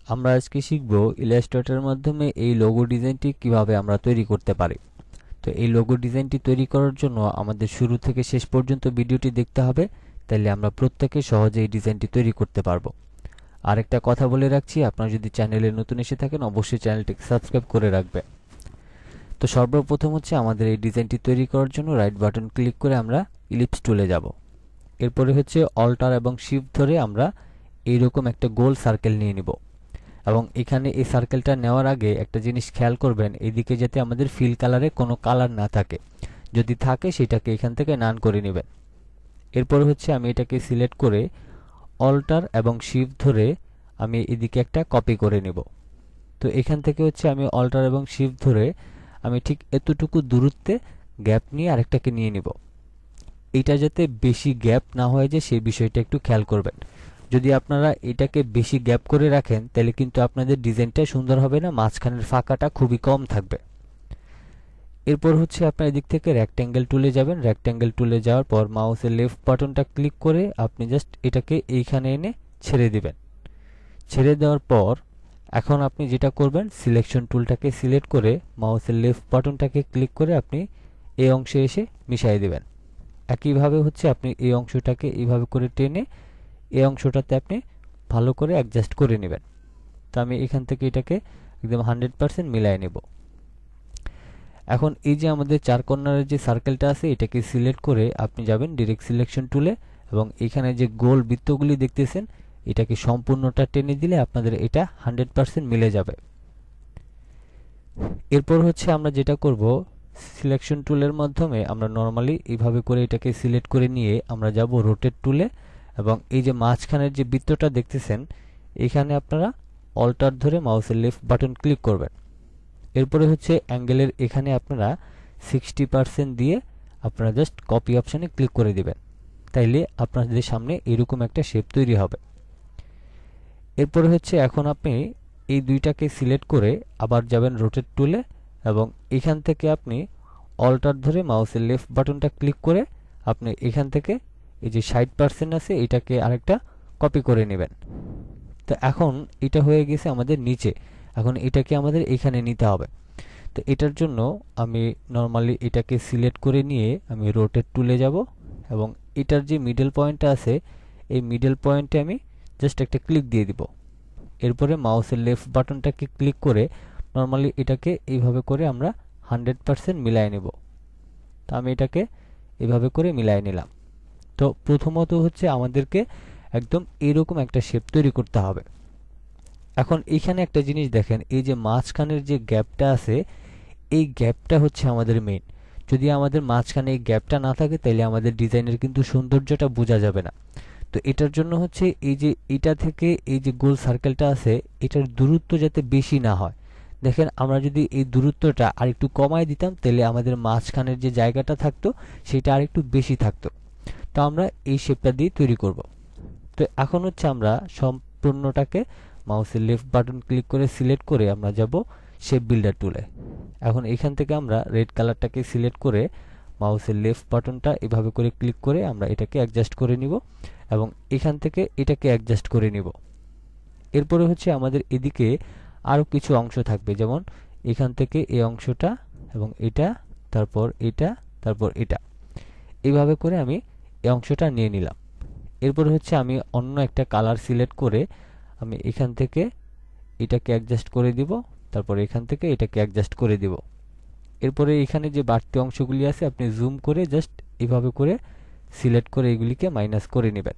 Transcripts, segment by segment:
আমরা আজকে শিখব ইলাস্ট্রেটরের মাধ্যমে এই লোগো ডিজাইনটি কিভাবে আমরা তৈরি করতে পারি। তো এই লোগো ডিজাইনটি তৈরি করার জন্য আমাদের শুরু থেকে শেষ পর্যন্ত ভিডিওটি দেখতে হবে, তাহলে আমরা প্রত্যেকে সহজে এই ডিজাইনটি তৈরি করতে পারবো। আরেকটা কথা বলে রাখছি, আপনারা যদি চ্যানেলে নতুন এসে থাকেন অবশ্যই চ্যানেলটিকে সাবস্ক্রাইব করে রাখবেন। তো সর্বপ্রথম হচ্ছে আমাদের এই ডিজাইনটি তৈরি করার জন্য রাইট বাটন ক্লিক করে আমরা ইলিপস টুলে যাব। এরপরে হচ্ছে অল্টার এবং শিফট ধরে আমরা এইরকম একটা গোল সার্কেল নিয়ে নিব। এবং এখানে এই সার্কেলটা নেওয়ার আগে একটা জিনিস খেয়াল করবেন, এদিকে যাতে আমাদের ফিল কালারে কোনো কালার না থাকে, যদি থাকে সেটাকে এখান থেকে নান করে নেবেন। এরপর হচ্ছে আমি এটাকে সিলেক্ট করে অল্টার এবং শিফট ধরে আমি এদিকে একটা কপি করে নেব। তো এখান থেকে হচ্ছে আমি অল্টার এবং শিফট ধরে আমি ঠিক এতটুকু দূরত্বে গ্যাপ নিয়ে আরেকটাকে নিয়ে নিব। এটা যাতে বেশি গ্যাপ না হয়ে যায় সেই বিষয়টা একটু খেয়াল করবেন। যদি আপনারা এটাকে বেশি গ্যাপ করে রাখেন তাহলে কিন্তু আপনাদের ডিজাইনটা সুন্দর হবে না, মাঝখানের ফাঁকাটা খুবই কম থাকবে। এরপর হচ্ছে আপনার এদিক থেকে রেক্ট্যাঙ্গেল টুলে যাবেন। রেক্ট্যাঙ্গেল টুলে যাওয়ার পর মাউসের লেফট বাটনটা ক্লিক করে আপনি জাস্ট এটাকে এইখানে এনে ছেড়ে দিবেন। ছেড়ে দেওয়ার পর এখন আপনি যেটা করবেন, সিলেকশন টুলটাকে সিলেক্ট করে মাউসের লেফট বাটনটাকে ক্লিক করে আপনি এই অংশে এসে মিশিয়ে দিবেন। একইভাবে হচ্ছে আপনি এই অংশটাকে এইভাবে করে টেনে এই অংশটাতে আপনি ভালো করে অ্যাডজাস্ট করে নেবেন। তো আমি এখান থেকে এটাকে একদম 100% মিলাই নেব। এখন এই যে আমাদের চার কর্নারের যে সার্কেলটা আছে এটাকে সিলেক্ট করে আপনি যাবেন ডিরেক্ট সিলেকশন টুলে এবং এখানে যে গোল বৃত্তগুলি দেখতেছেন এটাকে সম্পূর্ণটা টেনে দিলে আপনাদের এটা 100% মিলে যাবে। এরপর হচ্ছে আমরা যেটা করব, সিলেকশন টুলের মাধ্যমে আমরা নরমালি এইভাবে করে এটাকে সিলেক্ট করে নিয়ে আমরা যাব রোটেট টুলে এবং এই যে মাঝখানের যে বৃত্তটা দেখতেছেন এখানে আপনারা অল্টার ধরে মাউসের লেফট বাটন ক্লিক করবেন। এরপরে হচ্ছে অ্যাঙ্গেলের এখানে আপনারা 60% দিয়ে আপনারা জাস্ট কপি অপশানে ক্লিক করে দিবেন, তাইলে আপনাদের সামনে এরকম একটা শেপ তৈরি হবে। এরপরে হচ্ছে এখন আপনি এই দুইটাকে সিলেক্ট করে আবার যাবেন রোটেট টুলে এবং এখান থেকে আপনি অল্টার ধরে মাউসের লেফট বাটনটা ক্লিক করে আপনি এখান থেকে এই যে 60% আছে এটাকে আরেকটা কপি করে নেবেন। তো এখন এটা হয়ে গেছে আমাদের নিচে, এখন এটাকে আমাদের এখানে নিতে হবে। তো এটার জন্য আমি নরমালি এটাকে সিলেক্ট করে নিয়ে আমি রোটেট টুলে যাব এবং এটার যে মিডল পয়েন্টটা আছে এই মিডল পয়েন্টে আমি জাস্ট একটা ক্লিক দিয়ে দিব। এরপরে মাউসের লেফট বাটনটাকে ক্লিক করে নরমালি এটাকে এইভাবে করে আমরা 100% মিলাই নেব। তো আমি এটাকে এইভাবে করে মিলাই নিলাম। তো প্রথমত হচ্ছে আমাদেরকে একদম এরকম একটা শেপ তৈরি করতে হবে। এখন এইখানে একটা জিনিস দেখেন, এই যে মাঝখানের যে গ্যাপটা আছে এই গ্যাপটা হচ্ছে আমাদের মেইন। যদি আমাদের মাঝখানে এই গ্যাপটা না থাকে তাহলে আমাদের ডিজাইনের কিন্তু সৌন্দর্যটা বোঝা যাবে না। তো এটার জন্য হচ্ছে এই যে এটা থেকে এই যে গোল সার্কেলটা আছে এটার দূরত্ব যাতে বেশি না হয়। দেখেন আমরা যদি এই দূরত্বটা আরেকটু কমায় দিতাম তাহলে আমাদের মাঝখানের যে জায়গাটা থাকতো সেটা আরেকটু বেশি থাকতো। তো আমরা এই শেপটা দিয়ে তৈরি করব। তো এখন হচ্ছে আমরা সম্পূর্ণটাকে মাউসের লেফট বাটন ক্লিক করে সিলেক্ট করে আমরা যাব শেপ বিল্ডার টুলে। এখন এখান থেকে আমরা রেড কালারটাকে সিলেক্ট করে মাউসের লেফট বাটনটা এভাবে করে ক্লিক করে আমরা এটাকে অ্যাডজাস্ট করে নিব এবং এখান থেকে এটাকে অ্যাডজাস্ট করে নিব। এরপরে হচ্ছে আমাদের এদিকে আরও কিছু অংশ থাকবে, যেমন এখান থেকে এই অংশটা এবং এটা, তারপর এটা, তারপর এটা, এইভাবে করে আমি এই অংশটা নিয়ে নিলাম। এরপরে হচ্ছে আমি অন্য একটা কালার সিলেক্ট করে আমি এখান থেকে এটাকে অ্যাডজাস্ট করে দিব, তারপর এখান থেকে এটাকে অ্যাডজাস্ট করে দিব। এরপরে এখানে যে বাড়তি অংশগুলি আছে আপনি জুম করে জাস্ট এইভাবে করে সিলেক্ট করে এগুলিকে মাইনাস করে নেবেন।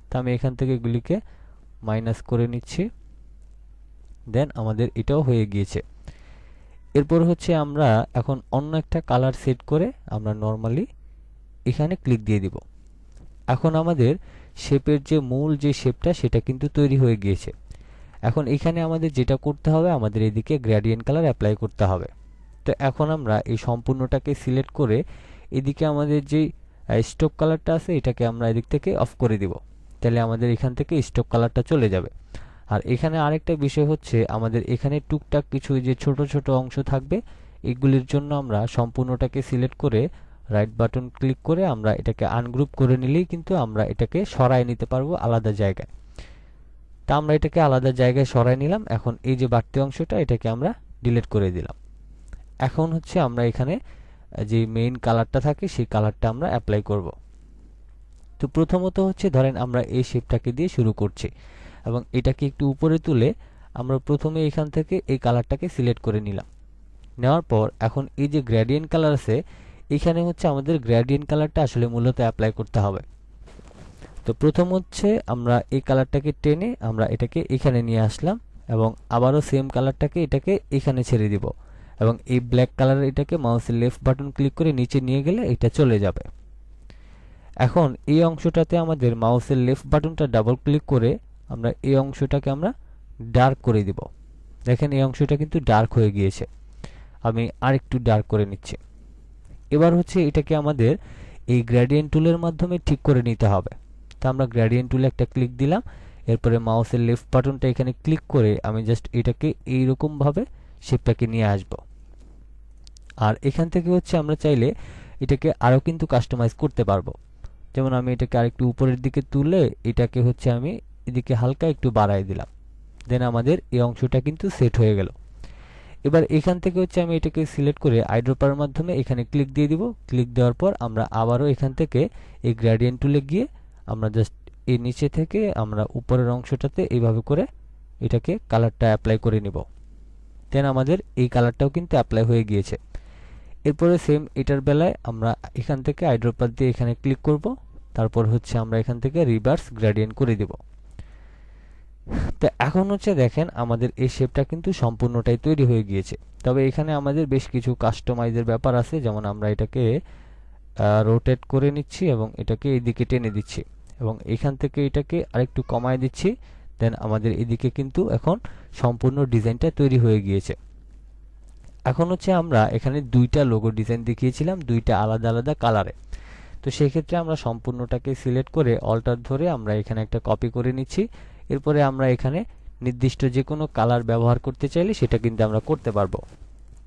তো আমি এখান থেকে এগুলিকে মাইনাস করে নিচ্ছি, দেন আমাদের এটাও হয়ে গিয়েছে। এরপর হচ্ছে আমরা এখন অন্য একটা কালার সেট করে আমরা নরমালি এখানে ক্লিক দিয়ে দিব। এখন আমাদের শেপের যে মূল যে শেপটা সেটা কিন্তু তৈরি হয়ে গিয়েছে। এখন এখানে আমাদের যেটা করতে হবে, আমাদের এদিকে গ্রেডিয়েন্ট কালার অ্যাপ্লাই করতে হবে। তো এখন আমরা এই সম্পূর্ণটাকে সিলেক্ট করে এদিকে আমাদের যে স্টোক কালারটা আছে এটাকে আমরা এদিক থেকে অফ করে দিব, তাহলে আমাদের এখান থেকে স্টোক কালারটা চলে যাবে। আর এখানে আরেকটা বিষয় হচ্ছে আমাদের এখানে টুকটাক কিছু যে ছোট ছোট অংশ থাকবে এগুলির জন্য আমরা সম্পূর্ণটাকে সিলেক্ট করে রাইট বাটন ক্লিক করে আমরা এটাকে আনগ্রুপ করে নিলেই কিন্তু আমরা এটাকে সরায় নিতে পারবো আলাদা জায়গায়। তো তা আমরা এটাকে আলাদা জায়গায় সরাই নিলাম। এখন এই যে বাড়তি অংশটা এটাকে আমরা ডিলিট করে দিলাম। এখন হচ্ছে আমরা এখানে যে মেইন কালারটা থাকে সেই কালারটা আমরা অ্যাপ্লাই করব। তো প্রথমত হচ্ছে ধরেন আমরা এই শেপটাকে দিয়ে শুরু করছি এবং এটাকে একটু উপরে তুলে আমরা প্রথমে এখান থেকে এই কালারটাকে সিলেক্ট করে নিলাম। নেওয়ার পর এখন এই যে গ্রেডিয়েন্ট কালার আছে এখানে হচ্ছে আমাদের গ্রেডিয়েন্ট কালারটা আসলে মূলত অ্যাপ্লাই করতে হবে। তো প্রথম হচ্ছে আমরা এই কালারটাকে টেনে আমরা এটাকে এখানে নিয়ে আসলাম এবং আবারও সেম কালারটাকে এটাকে এখানে ছেড়ে দিব এবং এই ব্ল্যাক কালার এটাকে মাউসের লেফট বাটন ক্লিক করে নিচে নিয়ে গেলে এটা চলে যাবে। এখন এই অংশটাতে আমাদের মাউসের লেফট বাটনটা ডাবল ক্লিক করে আমরা এই অংশটাকে আমরা ডার্ক করে দিব। দেখেন এই অংশটা কিন্তু ডার্ক হয়ে গিয়েছে। আমি আরেকটু ডার্ক করে নিচ্ছি। এবার হচ্ছে এটাকে আমাদের এই গ্রেডিয়েন্ট টুলের মাধ্যমে ঠিক করে নিতে হবে। তো আমরা গ্রেডিয়েন্ট টুলে একটা ক্লিক দিলাম, এরপরে মাউসের লেফট বাটনটা এখানে ক্লিক করে আমি জাস্ট এটাকে এইরকম ভাবে শেপটাকে নিয়ে আসব। আর এখান থেকে হচ্ছে আমরা চাইলে এটাকে আরও কিন্তু কাস্টমাইজ করতে পারবো। যেমন আমি এটাকে আরেকটু উপরের দিকে তুলে এটাকে হচ্ছে আমি এদিকে হালকা একটু বাড়াই দিলাম। দেন আমাদের এই অংশটা কিন্তু সেট হয়ে গেল। এবার এখান থেকে হচ্ছে আমি এটাকে সিলেক্ট করে আইড্রপারের মাধ্যমে এখানে ক্লিক দিয়ে দিব। ক্লিক দেওয়ার পর আমরা আবারও এখান থেকে এই গ্রেডিয়েন্ট টুলে গিয়ে আমরা জাস্ট এই নিচে থেকে আমরা উপরের অংশটাতে এইভাবে করে এটাকে কালারটা অ্যাপ্লাই করে নিব। দেন আমাদের এই কালারটাও কিন্তু অ্যাপ্লাই হয়ে গিয়েছে। এরপরে সেম এটার বেলায় আমরা এখান থেকে আইড্রপার দিয়ে এখানে ক্লিক করব, তারপর হচ্ছে আমরা এখান থেকে রিভার্স গ্রেডিয়েন্ট করে দিব। তো এখন হচ্ছে দেখেন আমাদের এই শেপটা কিন্তু সম্পূর্ণটাই তৈরি হয়ে গিয়েছে। তবে এখানে আমাদের বেশ কিছু কাস্টমাইজের ব্যাপার আছে, যেমন আমরা এটাকে রোটেট করে নিচ্ছি এবং এটাকে এইদিকে টেনে দিচ্ছি এবং এখান থেকে এটাকে আরেকটু কমায় দিচ্ছি। দেন আমাদের এদিকে কিন্তু এখন সম্পূর্ণ ডিজাইনটা তৈরি হয়ে গিয়েছে। এখন হচ্ছে আমরা এখানে দুইটা লোগো ডিজাইন দেখিয়েছিলাম দুইটা আলাদা আলাদা কালারে। তো সেক্ষেত্রে আমরা সম্পূর্ণটাকে সিলেক্ট করে অল্টার ধরে আমরা এখানে একটা কপি করে নিচ্ছি। এরপরে আমরা এখানে নির্দিষ্ট যে কোনো কালার ব্যবহার করতে চাইলে সেটা কিন্তু আমরা করতে পারবো।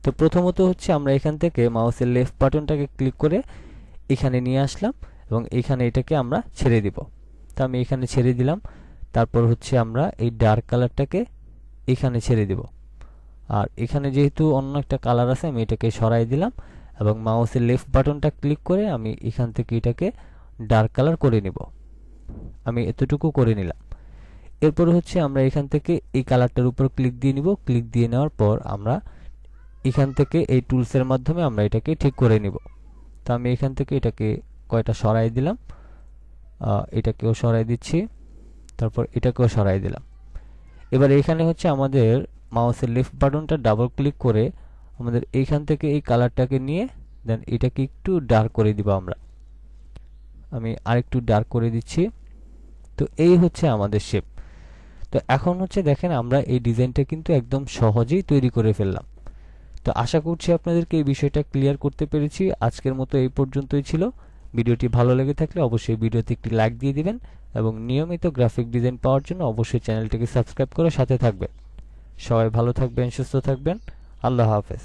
তো প্রথমত হচ্ছে আমরা এখান থেকে মাউসের লেফট বাটনটাকে ক্লিক করে এখানে নিয়ে আসলাম এবং এখানে এটাকে আমরা ছেড়ে দিব। তো আমি এখানে ছেড়ে দিলাম। তারপর হচ্ছে আমরা এই ডার্ক কালারটাকে এখানে ছেড়ে দিব। আর এখানে যেহেতু অন্য একটা কালার আছে আমি এটাকে সরাই দিলাম এবং মাউসের লেফট বাটনটা ক্লিক করে আমি এখান থেকে এটাকে ডার্ক কালার করে নিব। আমি এতটুকু করে নিলাম। এরপর হচ্ছে আমরা এখান থেকে এই কালারটার উপর ক্লিক দিয়ে নিব। ক্লিক দিয়ে নেওয়ার পর আমরা এখান থেকে এই টুলসের মাধ্যমে আমরা এটাকে ঠিক করে নিব। তো আমি এখান থেকে এটাকে কয়টা সরাই দিলাম, এটাকেও সরাই দিচ্ছি, তারপর এটাকেও সরাই দিলাম। এবার এখানে হচ্ছে আমাদের মাউসের লেফট বাটনটা ডাবল ক্লিক করে আমাদের এইখান থেকে এই কালারটাকে নিয়ে দেন এটাকে একটু ডার্ক করে দিব। আমি আরেকটু ডার্ক করে দিচ্ছি। তো এই হচ্ছে আমাদের শেপ। তো এখন হচ্ছে দেখেন আমরা এই ডিজাইনটা কিন্তু একদম সহজেই তৈরি করে ফেললাম। তো আশা করছি আপনাদেরকে এই বিষয়টা ক্লিয়ার করতে পেরেছি। আজকের মতো এই পর্যন্তই ছিল। ভিডিওটি ভালো লেগে থাকলে অবশ্যই ভিডিওতে একটি লাইক দিয়ে দিবেন এবং নিয়মিত গ্রাফিক ডিজাইন পাওয়ার জন্য অবশ্যই চ্যানেলটিকে সাবস্ক্রাইব করে সাথে থাকবেন। সবাই ভালো থাকবেন, সুস্থ থাকবেন। আল্লাহ হাফেজ।